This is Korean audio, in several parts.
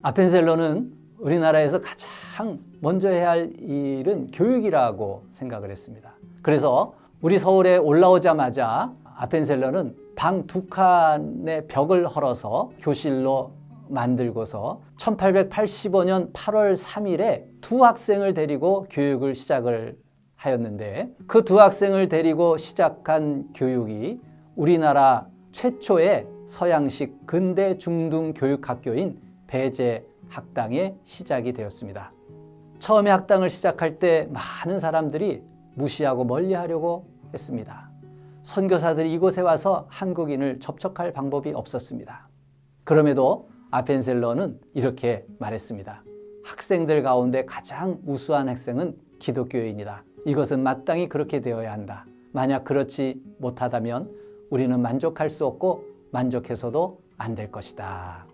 아펜셀러는 우리나라에서 가장 먼저 해야 할 일은 교육이라고 생각을 했습니다. 그래서 우리 서울에 올라오자마자 아펜셀러는 방 2칸의 벽을 헐어서 교실로 만들고서 1885년 8월 3일에 2학생을 데리고 교육을 시작을 하였는데, 그 2학생을 데리고 시작한 교육이 우리나라 최초의 서양식 근대 중등 교육학교인 배제학당의 시작이 되었습니다. 처음에 학당을 시작할 때 많은 사람들이 무시하고 멀리하려고 했습니다. 선교사들이 이곳에 와서 한국인을 접촉할 방법이 없었습니다. 그럼에도 아펜셀러는 이렇게 말했습니다. 학생들 가운데 가장 우수한 학생은 기독교인이다. 이것은 마땅히 그렇게 되어야 한다. 만약 그렇지 못하다면 우리는 만족할 수 없고 만족해서도 안 될 것이다.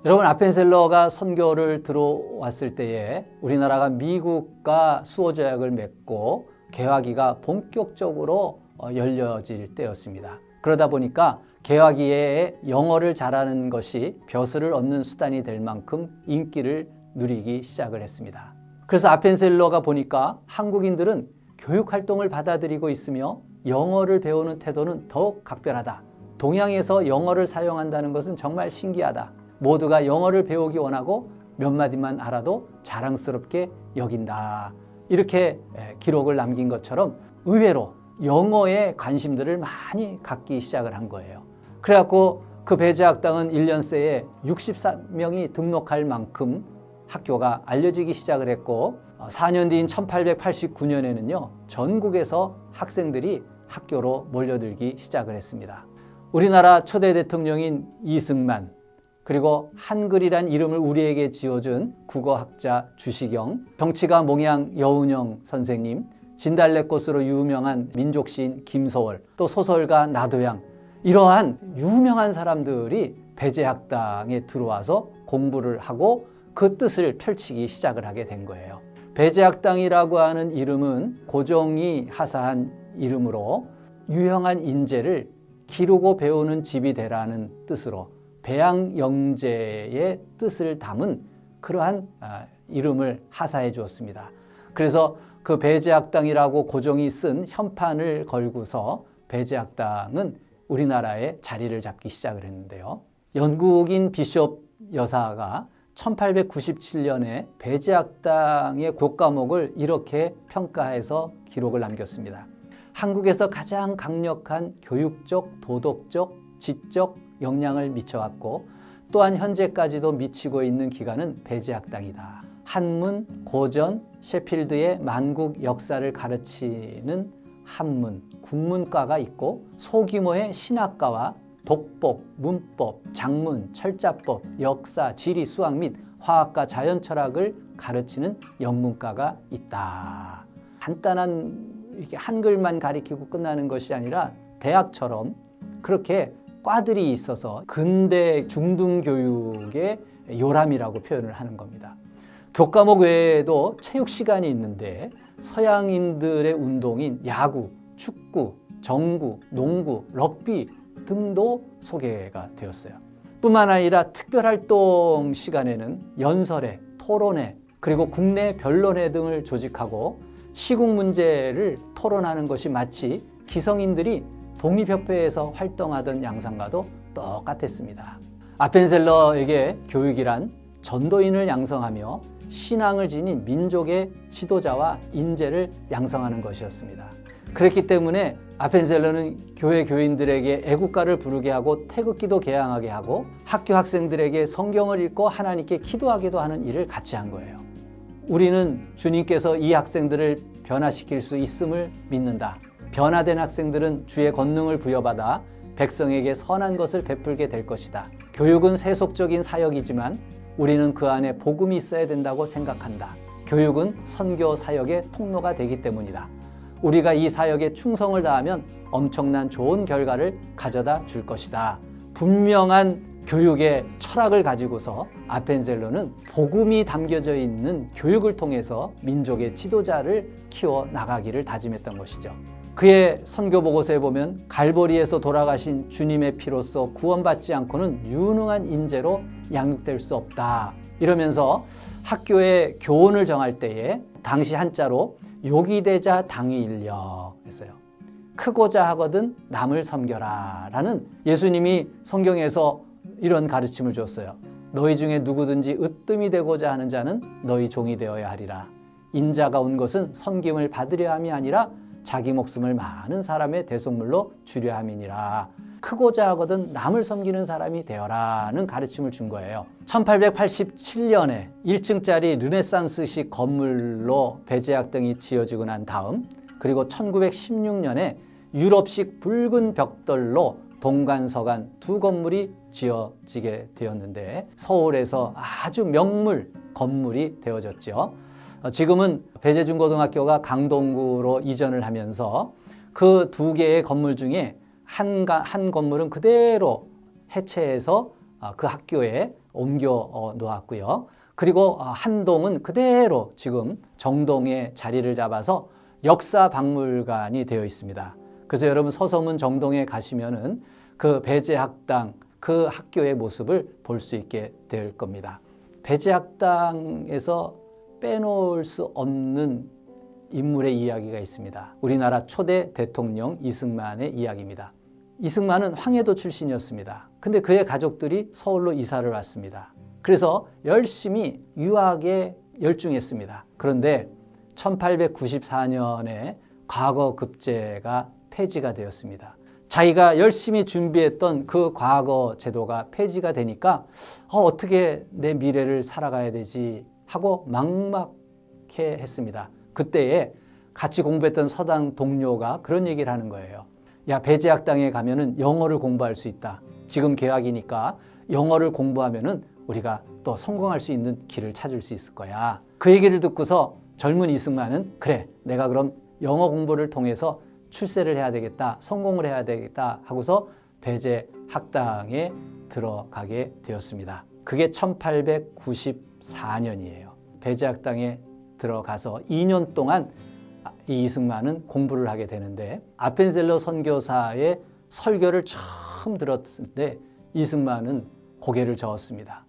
여러분, 아펜셀러가 선교를 들어왔을 때에 우리나라가 미국과 수호 조약을 맺고 개화기가 본격적으로 열려질 때였습니다. 그러다 보니까 개화기에 영어를 잘하는 것이 벼슬을 얻는 수단이 될 만큼 인기를 누리기 시작을 했습니다. 그래서 아펜셀러가 보니까 한국인들은 교육활동을 받아들이고 있으며 영어를 배우는 태도는 더욱 각별하다. 동양에서 영어를 사용한다는 것은 정말 신기하다. 모두가 영어를 배우기 원하고 몇 마디만 알아도 자랑스럽게 여긴다. 이렇게 기록을 남긴 것처럼 의외로 영어에 관심들을 많이 갖기 시작을 한 거예요. 그래갖고 그 배제학당은 1년 새에 64명이 등록할 만큼 학교가 알려지기 시작을 했고, 4년 뒤인 1889년에는요 전국에서 학생들이 학교로 몰려들기 시작을 했습니다. 우리나라 초대 대통령인 이승만, 그리고 한글이란 이름을 우리에게 지어준 국어학자 주시경, 정치가 몽양 여운형 선생님, 진달래꽃으로 유명한 민족시인 김소월, 또 소설가 나도양, 이러한 유명한 사람들이 배제학당에 들어와서 공부를 하고 그 뜻을 펼치기 시작을 하게 된 거예요. 배제학당이라고 하는 이름은 고종이 하사한 이름으로 유형한 인재를 기르고 배우는 집이 되라는 뜻으로 배양영재의 뜻을 담은 그러한 이름을 하사해 주었습니다. 그래서 그 배제학당이라고 고종이 쓴 현판을 걸고서 배제학당은 우리나라에 자리를 잡기 시작을 했는데요. 영국인 비숍 여사가 1897년에 배제학당의 교과목을 이렇게 평가해서 기록을 남겼습니다. 한국에서 가장 강력한 교육적, 도덕적, 지적 영향을 미쳐왔고, 또한 현재까지도 미치고 있는 기관은 배제학당이다. 한문, 고전, 셰필드의 만국 역사를 가르치는 한문, 국문과가 있고, 소규모의 신학과와 독복, 문법, 장문, 철자법, 역사, 지리, 수학 및 화학과 자연철학을 가르치는 영문과가 있다. 간단한 이렇게 한글만 가르치고 끝나는 것이 아니라 대학처럼 그렇게 과들이 있어서 근대 중등교육의 요람이라고 표현을 하는 겁니다. 교과목 외에도 체육 시간이 있는데 서양인들의 운동인 야구, 축구, 정구, 농구, 럭비 등도 소개가 되었어요. 뿐만 아니라 특별활동 시간에는 연설회, 토론회, 그리고 국내 변론회 등을 조직하고 시국 문제를 토론하는 것이 마치 기성인들이 독립협회에서 활동하던 양상과도 똑같았습니다. 아펜셀러에게 교육이란 전도인을 양성하며 신앙을 지닌 민족의 지도자와 인재를 양성하는 것이었습니다. 그렇기 때문에 아펜셀러는 교회 교인들에게 애국가를 부르게 하고 태극기도 개양하게 하고 학교 학생들에게 성경을 읽고 하나님께 기도하기도 하는 일을 같이 한 거예요. 우리는 주님께서 이 학생들을 변화시킬 수 있음을 믿는다. 변화된 학생들은 주의 권능을 부여받아 백성에게 선한 것을 베풀게 될 것이다. 교육은 세속적인 사역이지만 우리는 그 안에 복음이 있어야 된다고 생각한다. 교육은 선교 사역의 통로가 되기 때문이다. 우리가 이 사역에 충성을 다하면 엄청난 좋은 결과를 가져다 줄 것이다. 분명한 교육의 철학을 가지고서 아펜셀러는 복음이 담겨져 있는 교육을 통해서 민족의 지도자를 키워 나가기를 다짐했던 것이죠. 그의 선교 보고서에 보면 갈보리에서 돌아가신 주님의 피로써 구원받지 않고는 유능한 인재로 양육될 수 없다. 이러면서 학교의 교훈을 정할 때에 당시 한자로 요기되자 당이일력 했어요. 크고자 하거든 남을 섬겨라 라는 예수님이 성경에서 이런 가르침을 줬어요. 너희 중에 누구든지 으뜸이 되고자 하는 자는 너희 종이 되어야 하리라. 인자가 온 것은 섬김을 받으려 함이 아니라 자기 목숨을 많은 사람의 대속물로 주려 함이니라. 크고자 하거든 남을 섬기는 사람이 되어라는 가르침을 준 거예요. 1887년에 1층짜리 르네상스식 건물로 배제학당이 지어지고 난 다음, 그리고 1916년에 유럽식 붉은 벽돌로 동간서간 두 건물이 지어지게 되었는데 서울에서 아주 명물 건물이 되어졌죠. 지금은 배재중고등학교가 강동구로 이전을 하면서 그 두 개의 건물 중에 한 건물은 그대로 해체해서 그 학교에 옮겨 놓았고요. 그리고 한 동은 그대로 지금 정동에 자리를 잡아서 역사박물관이 되어 있습니다. 그래서 여러분 서서문 정동에 가시면은 그 배제학당 그 학교의 모습을 볼 수 있게 될 겁니다. 배제학당에서 빼놓을 수 없는 인물의 이야기가 있습니다. 우리나라 초대 대통령 이승만의 이야기입니다. 이승만은 황해도 출신이었습니다. 근데 그의 가족들이 서울로 이사를 왔습니다. 그래서 열심히 유학에 열중했습니다. 그런데 1894년에 과거급제가 폐지가 되었습니다. 자기가 열심히 준비했던 그 과거 제도가 폐지가 되니까 어떻게 내 미래를 살아가야 되지 하고 막막해 했습니다. 그때에 같이 공부했던 서당 동료가 그런 얘기를 하는 거예요. 야, 배제학당에 가면은 영어를 공부할 수 있다. 지금 개학이니까 영어를 공부하면은 우리가 또 성공할 수 있는 길을 찾을 수 있을 거야. 그 얘기를 듣고서 젊은 이승만은 그래, 내가 그럼 영어 공부를 통해서 출세를 해야 되겠다, 성공을 해야 되겠다 하고서 배제학당에 들어가게 되었습니다. 그게 1894년이에요. 배제학당에 들어가서 2년 동안 이 이승만은 공부를 하게 되는데 아펜셀러 선교사의 설교를 처음 들었을 때 이승만은 고개를 저었습니다.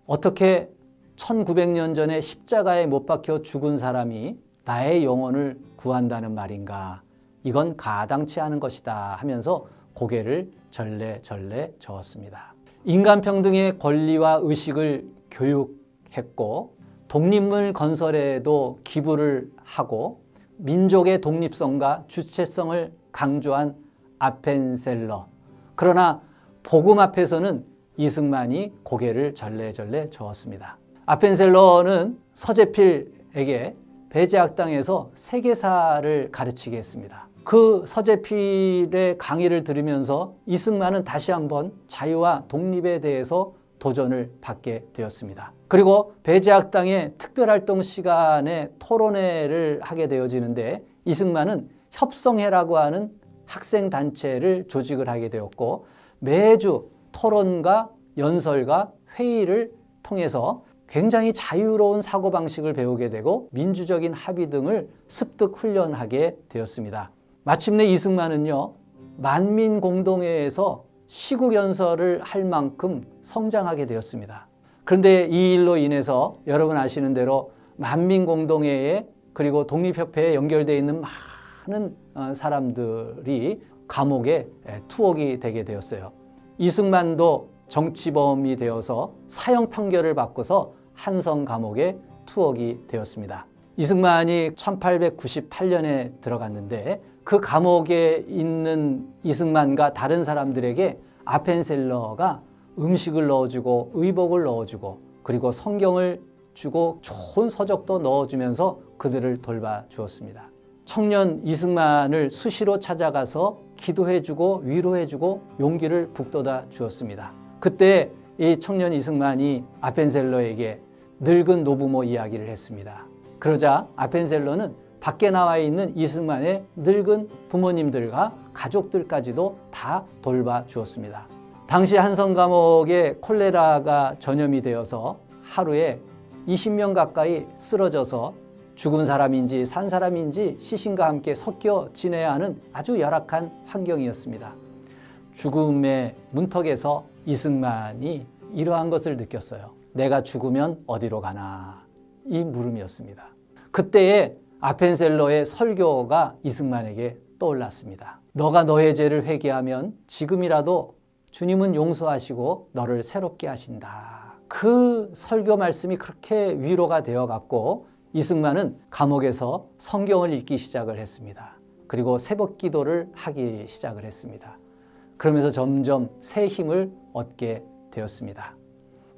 어떻게 1900년 전에 십자가에 못 박혀 죽은 사람이 나의 영혼을 구한다는 말인가? 이건 가당치 않은 것이다 하면서 고개를 절레절레 저었습니다. 인간평등의 권리와 의식을 교육했고 독립물 건설에도 기부를 하고 민족의 독립성과 주체성을 강조한 아펜셀러. 그러나 복음 앞에서는 이승만이 고개를 절레절레 저었습니다. 아펜셀러는 서재필에게 배제학당에서 세계사를 가르치게 했습니다. 그 서재필의 강의를 들으면서 이승만은 다시 한번 자유와 독립에 대해서 도전을 받게 되었습니다. 그리고 배제학당의 특별활동 시간에 토론회를 하게 되어지는데 이승만은 협성회라고 하는 학생단체를 조직을 하게 되었고 매주 토론과 연설과 회의를 통해서 굉장히 자유로운 사고방식을 배우게 되고 민주적인 합의 등을 습득 훈련하게 되었습니다. 마침내 이승만은요, 만민공동회에서 시국연설을 할 만큼 성장하게 되었습니다. 그런데 이 일로 인해서 여러분 아시는 대로 만민공동회에 그리고 독립협회에 연결되어 있는 많은 사람들이 감옥에 투옥이 되게 되었어요. 이승만도 정치범이 되어서 사형 판결을 받고서 한성 감옥에 투옥이 되었습니다. 이승만이 1898년에 들어갔는데 그 감옥에 있는 이승만과 다른 사람들에게 아펜셀러가 음식을 넣어주고 의복을 넣어주고 그리고 성경을 주고 좋은 서적도 넣어주면서 그들을 돌봐주었습니다. 청년 이승만을 수시로 찾아가서 기도해주고 위로해주고 용기를 북돋아 주었습니다. 그때 이 청년 이승만이 아펜셀러에게 늙은 노부모 이야기를 했습니다. 그러자 아펜셀러는 밖에 나와 있는 이승만의 늙은 부모님들과 가족들까지도 다 돌봐 주었습니다. 당시 한성 감옥에 콜레라가 전염이 되어서 하루에 20명 가까이 쓰러져서 죽은 사람인지 산 사람인지 시신과 함께 섞여 지내야 하는 아주 열악한 환경이었습니다. 죽음의 문턱에서 이승만이 이러한 것을 느꼈어요. 내가 죽으면 어디로 가나? 이 물음이었습니다. 그때에 아펜셀러의 설교가 이승만에게 떠올랐습니다. 너가 너의 죄를 회개하면 지금이라도 주님은 용서하시고 너를 새롭게 하신다. 그 설교 말씀이 그렇게 위로가 되어갔고 이승만은 감옥에서 성경을 읽기 시작을 했습니다. 그리고 새벽 기도를 하기 시작을 했습니다. 그러면서 점점 새 힘을 얻게 되었습니다.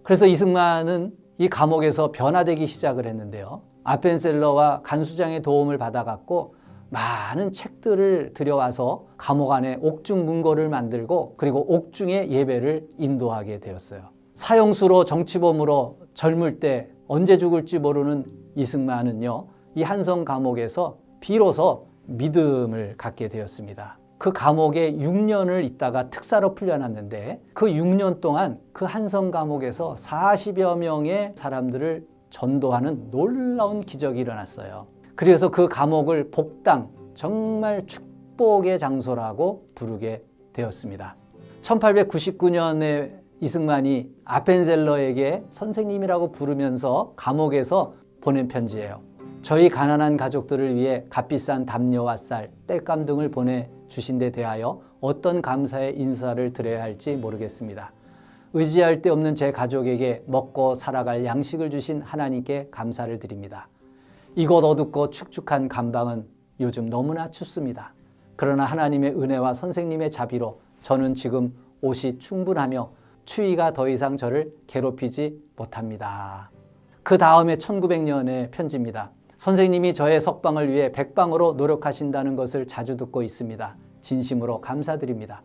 그래서 이승만은 이 감옥에서 변화되기 시작을 했는데요. 아펜셀러와 간수장의 도움을 받아갖고 많은 책들을 들여와서 감옥 안에 옥중 문고를 만들고 그리고 옥중의 예배를 인도하게 되었어요. 사형수로 정치범으로 젊을 때 언제 죽을지 모르는 이승만은요, 이 한성 감옥에서 비로소 믿음을 갖게 되었습니다. 그 감옥에 6년을 있다가 특사로 풀려났는데 그 6년 동안 그 한성 감옥에서 40여 명의 사람들을 전도하는 놀라운 기적이 일어났어요. 그래서 그 감옥을 복당, 정말 축복의 장소라고 부르게 되었습니다. 1899년에 이승만이 아펜셀러에게 선생님이라고 부르면서 감옥에서 보낸 편지예요. 저희 가난한 가족들을 위해 값비싼 담요와 쌀, 땔감 등을 보내주신 데 대하여 어떤 감사의 인사를 드려야 할지 모르겠습니다. 의지할 데 없는 제 가족에게 먹고 살아갈 양식을 주신 하나님께 감사를 드립니다. 이곳 어둡고 축축한 감방은 요즘 너무나 춥습니다. 그러나 하나님의 은혜와 선생님의 자비로 저는 지금 옷이 충분하며 추위가 더 이상 저를 괴롭히지 못합니다. 그 다음에 1900년의 편지입니다. 선생님이 저의 석방을 위해 백방으로 노력하신다는 것을 자주 듣고 있습니다. 진심으로 감사드립니다.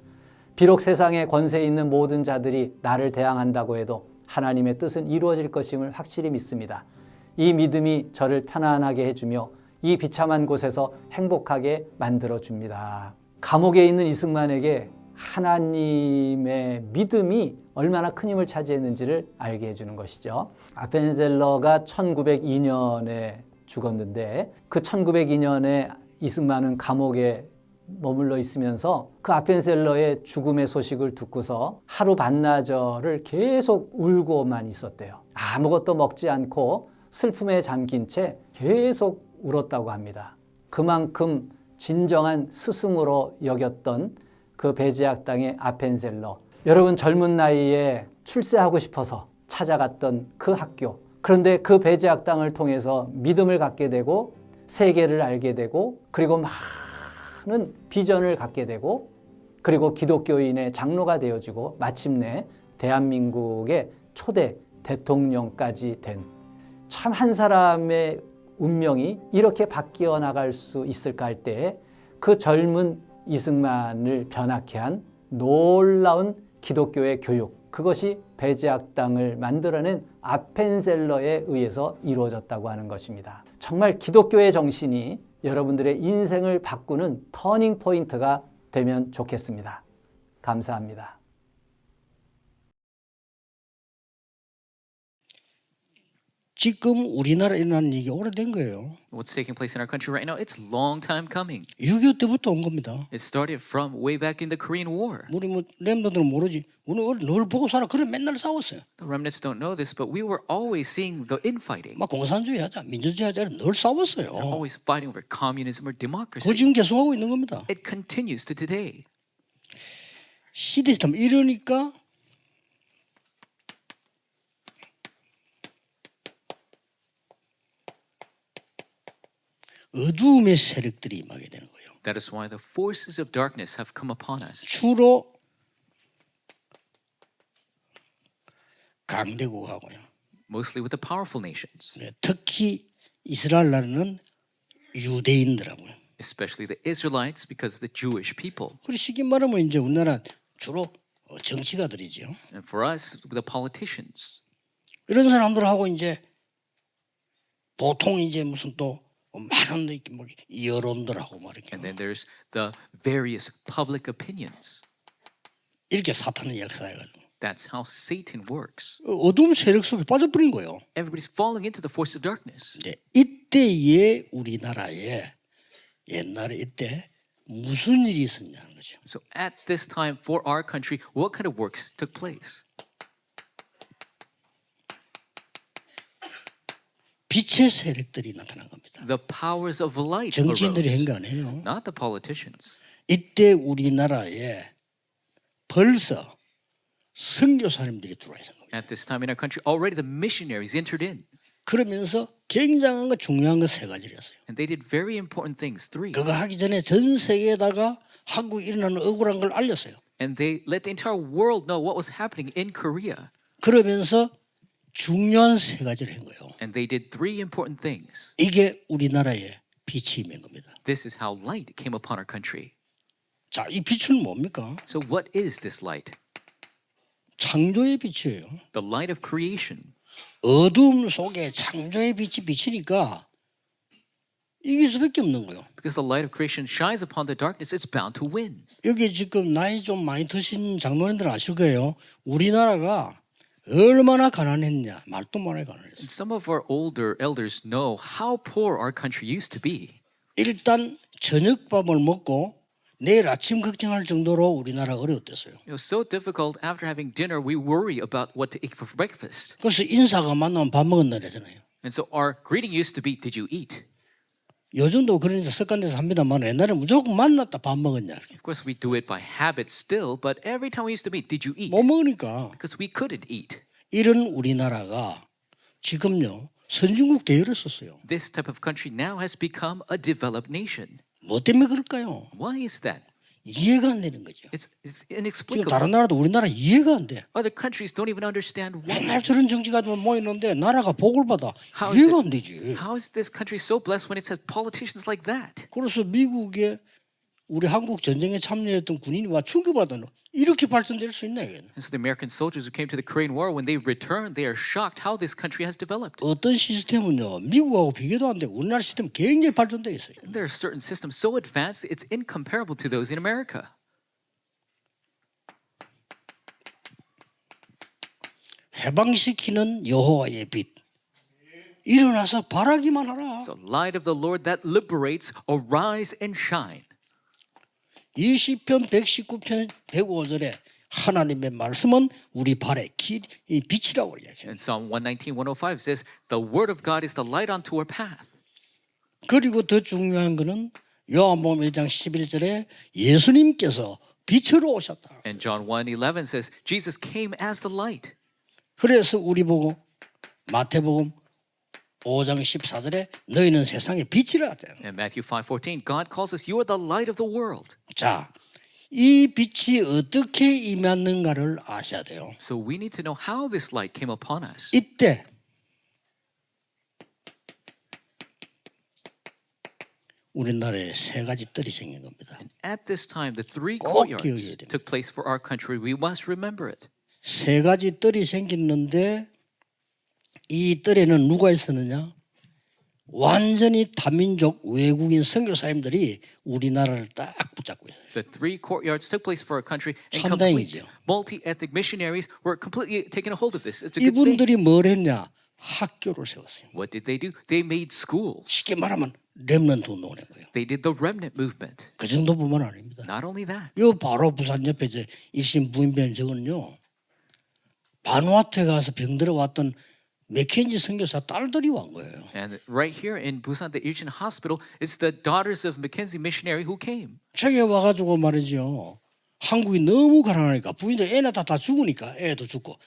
비록 세상에 권세 있는 모든 자들이 나를 대항한다고 해도 하나님의 뜻은 이루어질 것임을 확실히 믿습니다. 이 믿음이 저를 편안하게 해주며 이 비참한 곳에서 행복하게 만들어줍니다. 감옥에 있는 이승만에게 하나님의 믿음이 얼마나 큰 힘을 차지했는지를 알게 해주는 것이죠. 아펜셀러가 1902년에 죽었는데 그 1902년에 이승만은 감옥에 머물러 있으면서 그 아펜셀러의 죽음의 소식을 듣고서 하루 반나절을 계속 울고만 있었대요. 아무것도 먹지 않고 슬픔에 잠긴 채 계속 울었다고 합니다. 그만큼 진정한 스승으로 여겼던 그 배제학당의 아펜셀러. 여러분 젊은 나이에 출세하고 싶어서 찾아갔던 그 학교. 그런데 그 배제학당을 통해서 믿음을 갖게 되고 세계를 알게 되고 그리고 많은 비전을 갖게 되고 그리고 기독교인의 장로가 되어지고 마침내 대한민국의 초대 대통령까지 된 참 한 사람의 운명이 이렇게 바뀌어 나갈 수 있을까 할 때 그 젊은 이승만을 변하게 한 놀라운 기독교의 교육, 그것이 배제학당을 만들어낸 아펜셀러에 의해서 이루어졌다고 하는 것입니다. 정말 기독교의 정신이 여러분들의 인생을 바꾸는 터닝 포인트가 되면 좋겠습니다. 감사합니다. 지금 우리나라에 일어나는 일이 오래된 거예요. What's taking place in our country right now, it's long time coming. 6.25 때부터 온 겁니다. It started from way back in the Korean War. 우리 렘너들은 모르지. 우리는 늘 보고 살아. 그래 맨날 싸웠어요. The remnants don't know this, but we were always seeing the infighting. 막 공산주의 하자, 민주주의 하자 늘 싸웠어요. Always fighting over communism or democracy. 그 지금 계속하고 있는 겁니다. It continues to today. 시스템 이러니까 어두움의 세력들이 임하게 되는 거예요. That is why the forces of darkness have come upon us. 주로 강대국하고요. Mostly with the powerful nations, 특히 이스라엘 나라는 유대인들하고요. especially the Israelites, because of the Jewish people. 그리고 쉽게 말하면 이제 우리나라 주로 정치가들이죠. And for us, the politicians. 이런 사람들하고 이제 보통 이제 무슨 또 많은 뭐 여론들하고 뭐 이렇게 And then there's the various public opinions. 이렇게 사탄의 역사해가지고 That's how Satan works. 어두운 세력 속에 빠져버린 거예요. Everybody's falling into the force of darkness. 이제 이때의 우리나라에 옛날에 이때 무슨 일이 있었냐는 거죠. So at this time for our country, what kind of works took place? 빛의 세력들이 나타난 겁니다. The powers of light 정치인들이 한 arose, 거 아니에요. not the politicians. 이때 우리나라에 벌써 선교사님들이 들어와 있는 겁니다. At this time in our country, already the missionaries entered in, 그러면서 굉장한 거 중요한 거 세 가지를 했어요. and they did very important things. 3. 그거 하기 전에 전 세계에다가 한국에 일어나는 억울한 걸 알렸어요. And they let the entire world know what was happening in Korea. 그러면서 중요한 세 가지를 한 거예요. And they did 3 important things. 이게 우리나라의 빛이 임한 겁니다. This is how light came upon our country. 자, 이 빛은 뭡니까? So what is this light? 창조의 빛이에요. The light of creation. 어둠 속에 창조의 빛이 비치니까 이길 수밖에 없는 거예요. Because the light of creation shines upon the darkness, it's bound to win. 여기 지금 나이 좀 많이 드신 장로님들 아실 거예요. 우리나라가 얼마나 가난했냐. 말도 못해 가난했어요. And some of our older elders know how poor our country used to be. 일단 저녁밥을 먹고 내일 아침 걱정할 정도로 우리나라 어려웠댔어요. It was so difficult after having dinner, we worry about what to eat for breakfast. 그래서 인사가 만나면 밥 먹었나 그러잖아요. And so our greeting used to be, did you eat? 요즘도 그런 습관돼서 합니다만 옛날에 무조건 만났다 밥 먹었냐. Of course, we do it by habit still, but every time we used to meet, did you eat? 못 먹으니까 Because we couldn't eat. 이런 우리나라가 지금요 선진국 대열을 썼어요. This type of country now has become a developed nation. 뭐 때문에 그럴까요? Why is that? 이해가 안 되는 거죠. It's 지금 inexplicable. 다른 나라도 우리나라 이해가 안 돼. Other countries don't even understand why. 맨날 저런 정치가들 모이는데 나라가 복을 받아. How 이해가 is 안 되지. How is this country so blessed when it has politicians like that? 그래서 미국에 우리 한국 전쟁에 참여했던 군인이 와 충격받아는 이렇게 발전될 수 있나 이게. And so the American soldiers who came to the Korean War, when they returned, they are shocked how this country has developed. 어떤 시스템은요 미국하고 비교도 안 돼. 우리나라 시스템 굉장히 발전돼 있어요. And there are certain systems so advanced, it's incomparable to those in America. 해방시키는 여호와의 빛. 일어나서 바라기만 하라. So light of the Lord that liberates, arise and shine. 20편 119편 105절에 하나님의 말씀은 우리 발의 이 빛이라고 이야기해요. And Psalm 119, 105 says, the word of God is the light unto our path. 그리고 더 중요한 거는 요한복음 1장 11절에 예수님께서 빛으로 오셨다. And John 1:11 says, Jesus came as the light. 그래서 우리 보고 마태복음 5장 14절에 너희는 세상의 빛이라 돼요. And Matthew 5:14, God calls us, you are the light of the world. 자, 이 빛이 어떻게 임했는가를 아셔야 돼요. So we need to know how this light came upon us. 이때 우리나라에 세 가지 뜰이 생긴 겁니다. At this time, the 3 꼭 courtyards 기억해야 됩니다. took place for our country. We must remember it. 세 가지 뜰이 생겼는데 이 뜰에는 누가 있었느냐? 완전히 다민족 외국인 선교사님들이 우리나라를 딱 붙잡고 있어요. The 3 courtyards took place for our country, and 천당이죠. complete multi-ethnic missionaries were completely taking a hold of this. It's a good thing. 이분들이 뭘 했냐? 학교를 세웠어요. What did they do? They made schools. 쉽게 말하면 렘넌트 운동을 한 거예요. They did the remnant movement. 그 정도뿐만 아닙니다. Not only that, 이 바로 부산 옆에 저 일신 부인변 저건요. 바누아투에 가서 병들어 왔던 맥켄지 선교사 딸들이 온 거예요. and right here in Busan, the Ilchin Hospital, it's the daughters of Mackenzie missionary who came. 저기 와가지고 말이죠. 한국이 너무 가난하니까 부인들 애나 다 죽으니까 애도 죽고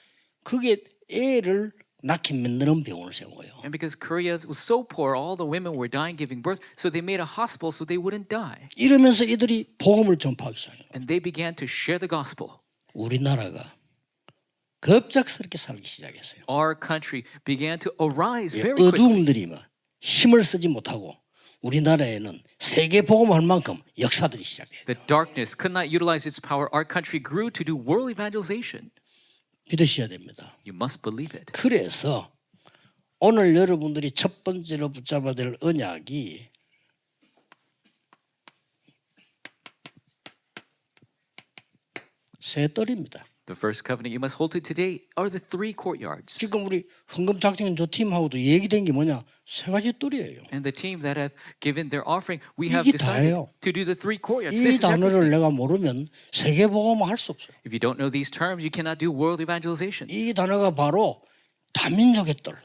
그게 애를 낳게 만드는 병원을 세운 거예요. And because Korea was so poor, all the women were dying giving birth, so they made a hospital so they wouldn't die. 이러면서 이들이 복음을 전파하기 시작해요. And they began to share the gospel. 우리나라가 급작스럽게 살기 시작했어요. Our country began to arise very quickly. 어두움들이 막 힘을 쓰지 못하고 우리나라에는 세계 복음할 만큼 역사들이 시작해요. The darkness could not utilize its power. Our country grew to do world evangelization. 믿으셔야 됩니다. You must believe it. 그래서 오늘 여러분들이 첫 번째로 붙잡아야 될 언약이 세 뜰입니다. The first covenant you must hold to today are the 3 courtyards. 지금 우리 헌금작전 저 팀하고도 얘기된 게 뭐냐? 세 가지 뜰이에요. And the team that have given their offering, we have 이게 decided 다예요. to do the 3 courtyards. 이 This is 단어를 everything. 내가 모르면 세계 복음을 할 수 없어요. If you don't know these terms, you cannot do world evangelization. 이 단어가 바로 다민족의 뜰.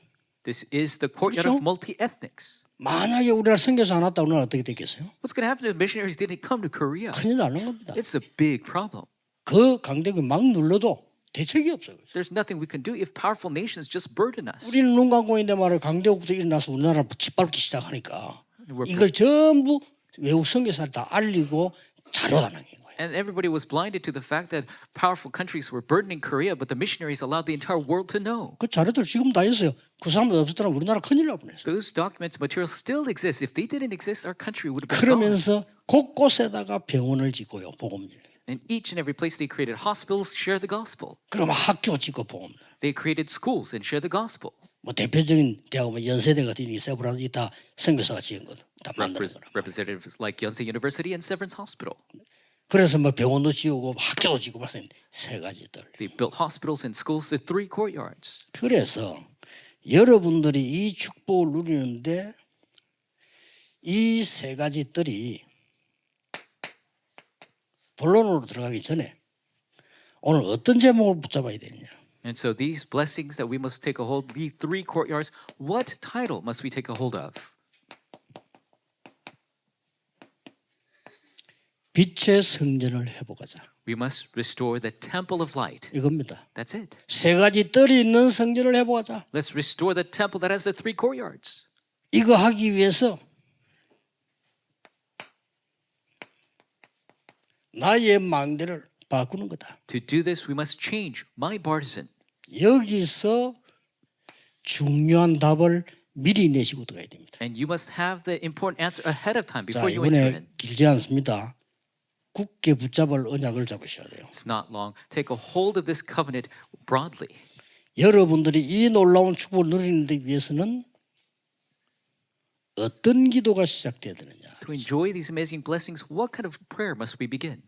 This is the courtyard 그렇죠? of multi-ethnics. 만약에 우리나라 선교사 안 왔다 우리나라 어떻게 됐겠어요? What's going to happen if missionaries didn't come to Korea? 큰일 나는 겁니다. It's a big problem. 그 강대국이 막 눌러도 대책이 없어요. There's nothing we can do if powerful nations just burden us. 우리는 눈 감고 있는데 말이에요. 강대국도 일어나서 우리나라 짓밟기 시작하니까 We're 이걸 전부 외국 선교사를 다 알리고 자료다는 거예요. And everybody was blinded to the fact that powerful countries were burdening Korea, but the missionaries allowed the entire world to know. 그 자료들 지금 다 있어요. 그 사람들 없었더라면 우리나라 큰일 날 뻔했어요. Those documents, materials still exist. If they didn't exist, our country would have been gone. 그러면서 곳곳에다가 병원을 짓고요. 복음을. In each and every place they created hospitals, share the gospel. 그러면 학교 짓고 복음을. They created schools and share the gospel. 뭐 대표적인 대학은 연세대 같은 이 세브란 이다 선교사가 지은 거 다 만드는 거라. Representatives like Yonsei University and Severance Hospital. 그래서 뭐 병원도 지우고 학교도 짓고 말씀 세 가지들. They built hospitals and schools, the 3 courtyards. 그래서 여러분들이 이 축복을 누리는데 이 세 가지들이 본론으로 들어가기 전에 오늘 어떤 제목을 붙잡아야 되느냐? And so these blessings that we must take a hold, these 3 courtyards, what title must we take a hold of? 빛의 성전을 회복하자. We must restore the temple of light. 이겁니다. That's it. 세 가지 뜰이 있는 성전을 회복하자. Let's restore the temple that has the 3 courtyards. 이거 하기 위해서 나의 망대를 바꾸는 거다. To do this, we must change my partisan. 여기서 중요한 답을 미리 내시고 들어가야 됩니다. And you must have the important answer ahead of time 자, before you enter 이번에 in. 길지 않습니다. 굳게 붙잡을 언약을 잡으셔야 돼요. It's not long. Take a hold of this covenant broadly. 여러분들이 이 놀라운 축복을 누리는 데 위해서는 어떤 기도가 시작돼야 되느냐? To enjoy these amazing blessings, what kind of prayer must we begin?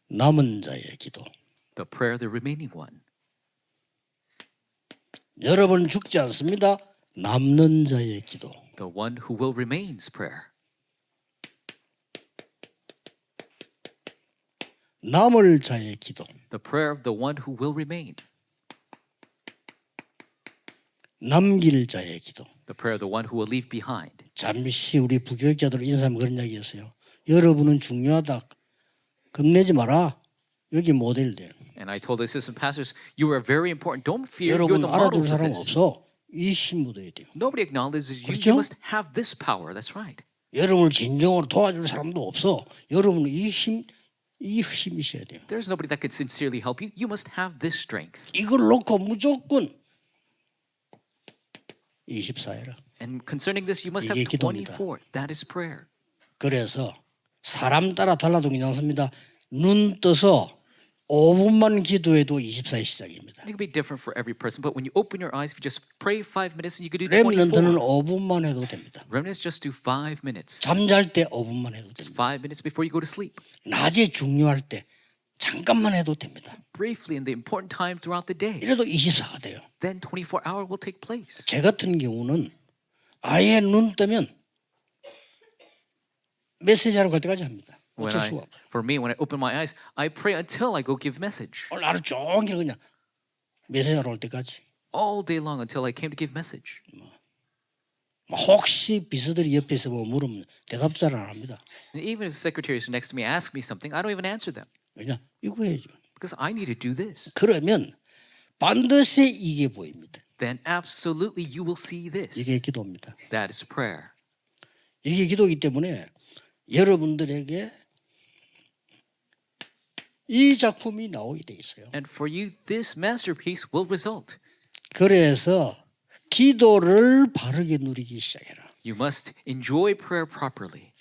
남은 자의 기도. The prayer, the remaining one. 여러분 죽지 않습니다. 남는 자의 기도. The one who will remain's prayer. 남을 자의 기도. The prayer of the one who will remain. 남길 자의 기도. The prayer of the one who will leave behind. 잠시 우리 부교육자들 인사하면 그런 이야기 했어요. 여러분은 중요하다. 겁내지 마라. 여기 모델들. And I told the assistant pastors, you are very important. Don't fear. You're 여러분 the 알아둘 models of 사람 this. 없어. 이 힘 묻어야 돼요. Nobody acknowledges you. 그렇죠? You must have this power. That's right. 여러분을 진정으로 도와줄 사람도 없어. 여러분은 이 힘이 있어야 돼요. There's nobody that could sincerely help you. You must have this strength. 이걸 놓고 무조건 24해라. And concerning this, you must have 이게 기도입니다. 24. That is prayer. 그래서 사람 따라 달라도 괜찮습니다. 눈 떠서 5분만 기도해도 24의 시작입니다. It can be different for every person, but when you open your eyes, if you just pray 5 minutes, and you could do 렘넌트는 24. 5분만 해도 됩니다. Remnants just do 5 minutes. 잠잘 때 5분만 해도 됩니다. 5 minutes before you go to sleep. 낮에 중요할 때 잠깐만 해도 됩니다. Briefly in the important time throughout the day. 이래도 24가 돼요. Then 24-hour will take place. 제 같은 경우는 아예 눈 뜨면 메시지하러 갈 때까지 합니다. When 어쩔 수가 없어요. for me, when I open my eyes, I pray until I go give message. 오늘 하루 종일 그냥 메시지하러 올 때까지. All day long until I came to give message. 혹시 비서들이 옆에서 뭐 물으면 대답 잘 안 합니다. And even if the secretaries next to me ask me something, I don't even answer them 왜냐? 이거 해야죠. because I need to do this. 그러면 반드시 이게 보입니다. Then absolutely you will see this. 이게 기도입니다. That is prayer. 이게 기도이기 때문에 여러분들에게 이 작품이 나오게 돼 있어요. And for you, this masterpiece will result. 그래서 기도를 바르게 누리기 시작해라. You must enjoy prayer properly.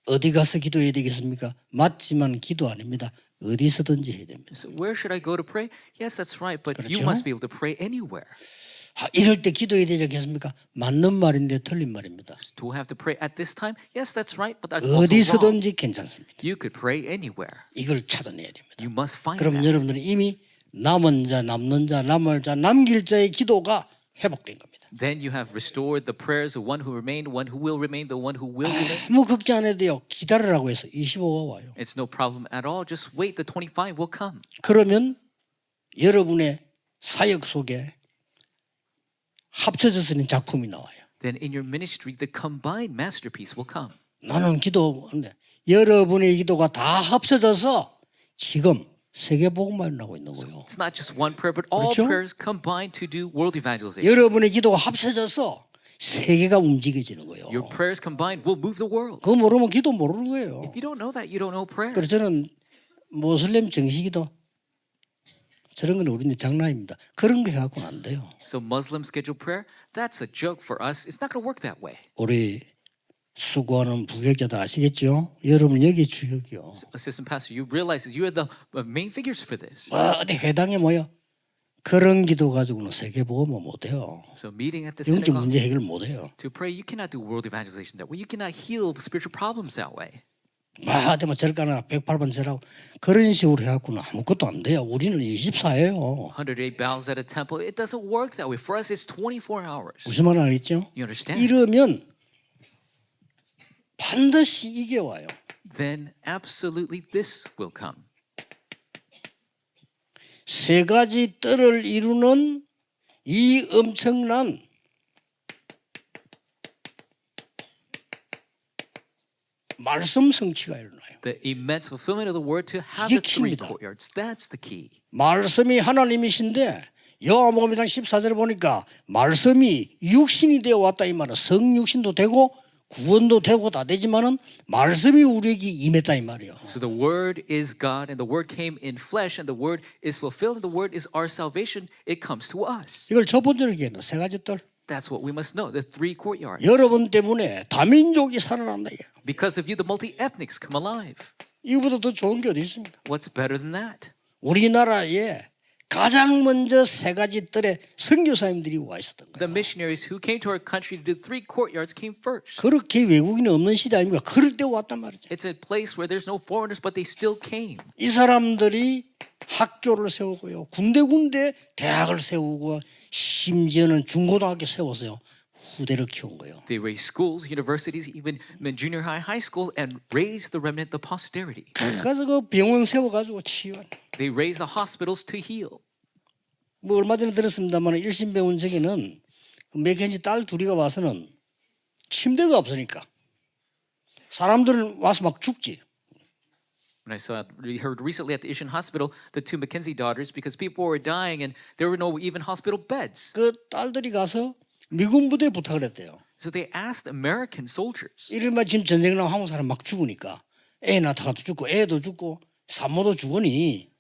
어디 가서 기도해야 되겠습니까? 맞지만 기도 아닙니다. 어디서든지 해야 됩니다. So where should I go to pray? Yes, that's right, but you 그렇죠? must be able to pray anywhere. 이럴 때 기도해야 되지 않겠습니까? 맞는 말인데 틀린 말입니다. Do I have to pray at this time? Yes, that's right, but that's also wrong. 어디서든지 괜찮습니다. You could pray anywhere. 이걸 찾아내야 됩니다. You must find 그럼 that. 여러분들은 이미 남은 자, 남는 자, 남을 자, 남길 자의 기도가 회복된 겁니다. Then you have restored the prayers of one who remained, one who will remain, the one who will remain. 아무 걱정 안 해도 돼요. 기다리라고 해서 25가 와요. It's no problem at all. Just wait. The 25 will come. 그러면 여러분의 사역 속에 합쳐져서 있는 작품이 나와요. Then in your ministry, the combined masterpiece will come. 나는 기도하는데 여러분의 기도가 다 합쳐져서 지금 세계복음만 나고 있는 거예요. It's not just one prayer, but all 그렇죠? prayers combined to do world evangelization. 여러분의 기도가 합쳐져서 세계가 움직여지는 거예요. Your prayers combined will move the world. 그거 모르면 기도 모르는 거예요. If you don't know that, you don't know prayer. 그래서 저는 모슬렘 정식기도 저런 건 우리는 장난입니다. 그런 거 해갖고는 안 돼요. So Muslim scheduled prayer, that's a joke for us. It's not going to work that way. 우리 수고하는 부격자들 아시겠죠? 여러분 여기 주역이요. Assistant pastor, you realize that you are the main figures for this. 어디 회당에 모여 그런 기도 가지고는 세계복음은 못해요. So meeting at the 영적 synagogue 문제 해결 못해요. to pray, you cannot do world evangelization that way. You cannot heal spiritual problems that way. 어디 절가나 108번 절하고 그런 식으로 해갖고는 아무것도 안 돼요. 우리는 24예요. 108 bows at a temple, it doesn't work that way. For us, it's 24 hours. 무슨 말 알겠죠? You understand? 이러면 반드시 이게 와요. Then absolutely this will come. 세 가지 뜰을 이루는 이 엄청난 말씀 성취가 일어나요. The immense fulfillment of the word to have the three 킥입니다. courtyards. That's the key. 말씀이 하나님이신데 요한복음 1장 14절에 보니까 말씀이 육신이 되어 왔다 이 말은 성육신도 되고 구원도 되고 다 되지만은 말씀이 우리에게 임했다 이 말이에요. So the word is God, and the word came in flesh, and the word is fulfilled, and the word is our salvation. It comes to us. 이걸 첫 번째로 얘기해요. 세 가지 뜰. That's what we must know. The three courtyards. 여러분 때문에 다민족이 살아난다 이게. Because of you, the multi-ethnics come alive. 이거보다 더 좋은 게 어디 있습니까? What's better than that? 우리나라에 가장 먼저 세 가지 뜰에 선교사님들이 와 있었던 The 거예요. missionaries who came to our country to do three courtyards came first. 그렇게 외국인이 없는 시대 아닙니까? 그럴 때 왔단 말이죠. It's a place where there's no foreigners, but they still came. 이 사람들이 학교를 세우고요. 군데군데 대학을 세우고 심지어는 중고등학교 세워서요. 후대를 키운 거예요. They raised schools, universities, even junior high school, and raised the remnant, the posterity. 그래서 그 병원 세워가지고 치유한. They raised the hospitals to heal. 뭐 얼마 전에 들었습니다만 일신병원 저기는 그 맥켄지 딸 둘이가 와서는 침대가 없으니까 사람들은 와서 막 죽지. When we heard recently at the Ishin Hospital, the two Mackenzie daughters, because people were dying and there were no even hospital beds. 그 딸들이 가서 미군 부대에 부탁을 했대요. So they asked American soldiers. 이른바 지금 전쟁 나면 한국 사람 막 죽으니까 애 낳다가도 죽고 애도 죽고 산모도 죽으니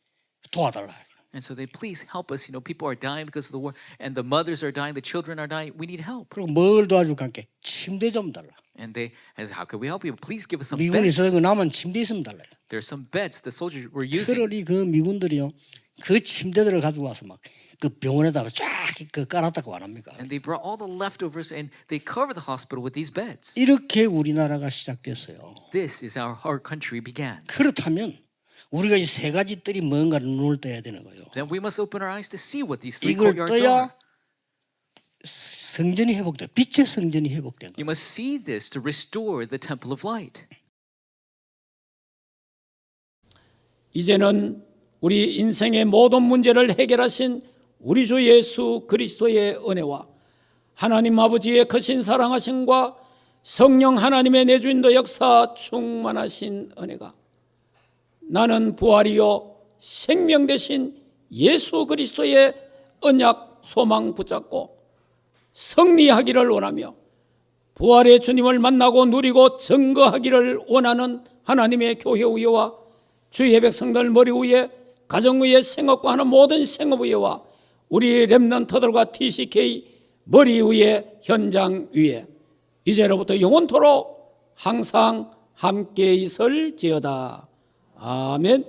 도와달라. And so they please help us. People are dying because of the war, and the mothers are dying, the children are dying. We need help. 그리고 뭘 도와줄까 함께 침대 좀 달라. And they asked, how can we help you? Please give us some 미군이 beds. 있어서 남은 침대 있으면 달라요. There's some beds the soldiers were using. 그러니 그 미군들이요 그 침대들을 가지고 와서 막 그 병원에다가 쫙그 깔았다고 안 합니까? And they brought all the leftovers and they covered the hospital with these beds. 이렇게 우리나라가 시작됐어요. This is how our country began. 그렇다면 우리가 이 세 가지 뜰이 뭔가를 눈을 떠야 되는 거예요. Then we must open our eyes to see what these three 이걸 courtyards are. 떠야 성전이 회복돼. 빛의 성전이 회복된 You 거예요. must see this to restore the temple of light. 이제는 우리 인생의 모든 문제를 해결하신 우리 주 예수 그리스도의 은혜와 하나님 아버지의 크신 사랑하심과 성령 하나님의 내주인도 역사 충만하신 은혜가 나는 부활이요 생명 되신 예수 그리스도의 언약 소망 붙잡고 승리하기를 원하며 부활의 주님을 만나고 누리고 증거하기를 원하는 하나님의 교회 위에와 주의 백성들 머리 위에 가정 위에 생업과 하는 모든 생업 위에와 우리 렘넌트들과 TCK 머리 위에 현장 위에 이제로부터 영원토록 항상 함께 있을지어다. 아멘.